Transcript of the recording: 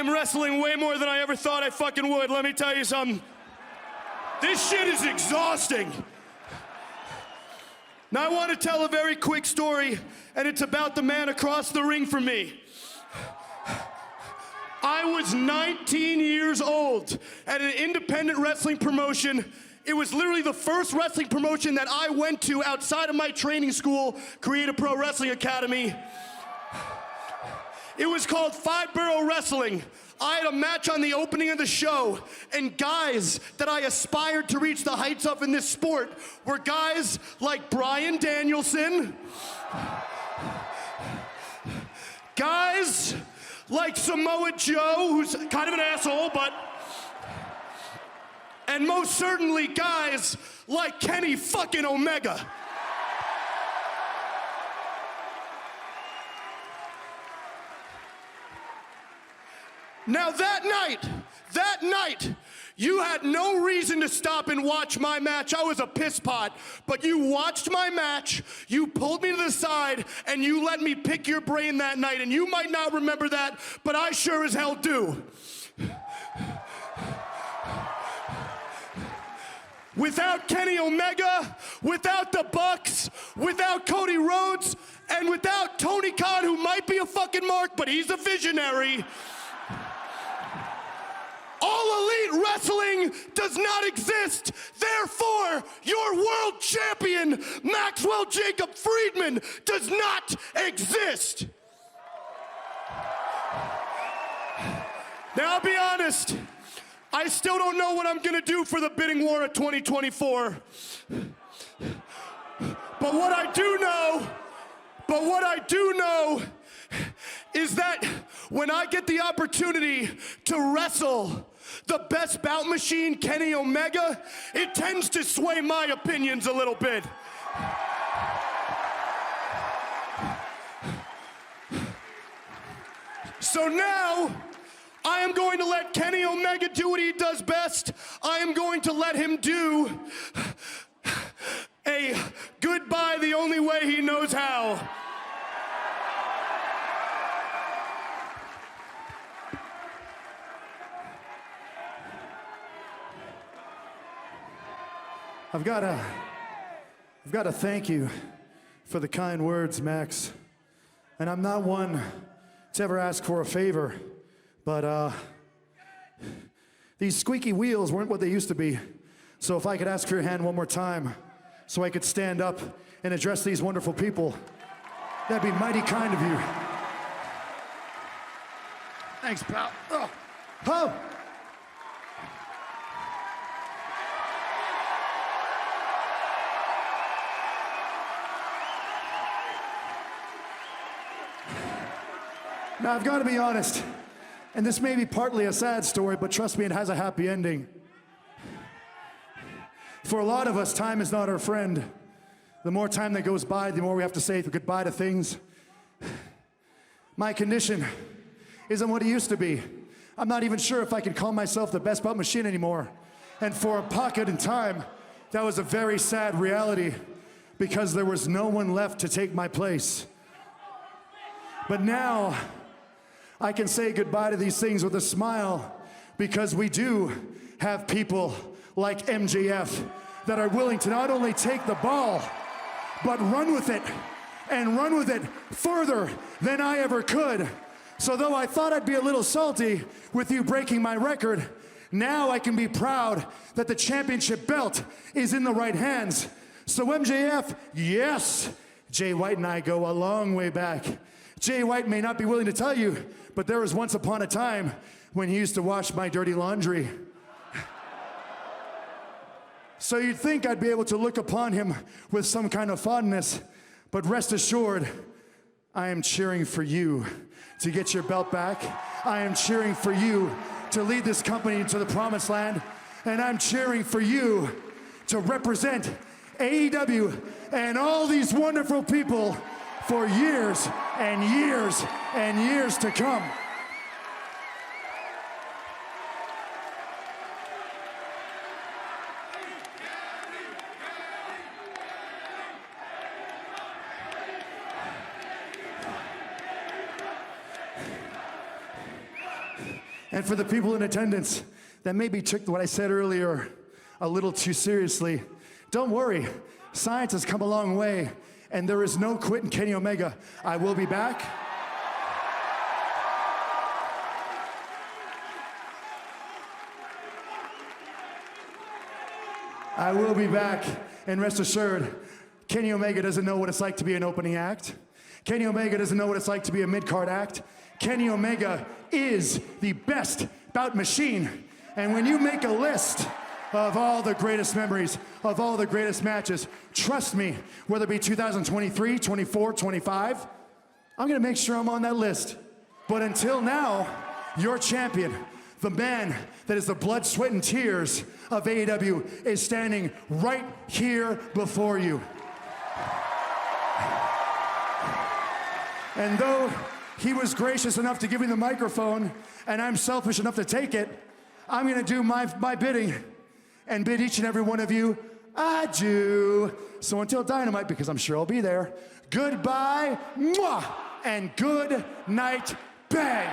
am wrestling way more than I ever thought I fucking would. Let me tell you something. This shit is exhausting. Now I want to tell a very quick story, and it's about the man across the ring from me. I was 19 years old at an independent wrestling promotion. It was literally the first wrestling promotion that I went to outside of my training school, Creative Pro Wrestling Academy. It was called Five Borough Wrestling. I had a match on the opening of the show, and guys that I aspired to reach the heights of in this sport were guys like Bryan Danielson, guys like Samoa Joe, who's kind of an asshole, and most certainly guys like Kenny fucking Omega. Now that night, you had no reason to stop and watch my match. I was a piss pot, but you watched my match, you pulled me to the side, and you let me pick your brain that night, and you might not remember that, but I sure as hell do. Without Kenny Omega, without the Bucks, without Cody Rhodes, and without Tony Khan, who might be a fucking mark, but he's a visionary, All Elite Wrestling does not exist. Therefore, your world champion, Maxwell Jacob Friedman, does not exist. Now, I'll be honest, I still don't know what I'm gonna do for the bidding war of 2024. But what I do know is that when I get the opportunity to wrestle the best bout machine, Kenny Omega, it tends to sway my opinions a little bit. So now, I am going to let Kenny Omega do what he does best. I am going to let him do a goodbye the only way he knows how. I've got to thank you for the kind words, Max. And I'm not one to ever ask for a favor, but these squeaky wheels weren't what they used to be. So if I could ask for your hand one more time so I could stand up and address these wonderful people, that'd be mighty kind of you. Thanks, pal. Oh. Now, I've got to be honest, and this may be partly a sad story, but trust me, it has a happy ending. For a lot of us, time is not our friend. The more time that goes by, the more we have to say goodbye to things. My condition isn't what it used to be. I'm not even sure if I can call myself the best bout machine anymore. And for a pocket in time, that was a very sad reality because there was no one left to take my place. But now, I can say goodbye to these things with a smile because we do have people like MJF that are willing to not only take the ball, but run with it and run with it further than I ever could. So though I thought I'd be a little salty with you breaking my record, now I can be proud that the championship belt is in the right hands. So MJF, yes, Jay White and I go a long way back. Jay White may not be willing to tell you, but there was once upon a time when he used to wash my dirty laundry. So you'd think I'd be able to look upon him with some kind of fondness, but rest assured, I am cheering for you to get your belt back. I am cheering for you to lead this company into the promised land, and I'm cheering for you to represent AEW and all these wonderful people for years and years and years to come. And for the people in attendance that maybe took what I said earlier a little too seriously, don't worry. Science has come a long way, and there is no quit in Kenny Omega. I will be back. I will be back, and rest assured, Kenny Omega doesn't know what it's like to be an opening act. Kenny Omega doesn't know what it's like to be a mid-card act. Kenny Omega is the best bout machine. And when you make a list of all the greatest memories, of all the greatest matches, trust me, whether it be 2023, 24, 25, I'm gonna make sure I'm on that list. But until now, your champion, the man that is the blood, sweat, and tears of AEW, is standing right here before you. And though he was gracious enough to give me the microphone, and I'm selfish enough to take it, I'm gonna do my bidding and bid each and every one of you adieu. So until Dynamite, because I'm sure I'll be there, goodbye, mwah, and good night, bang.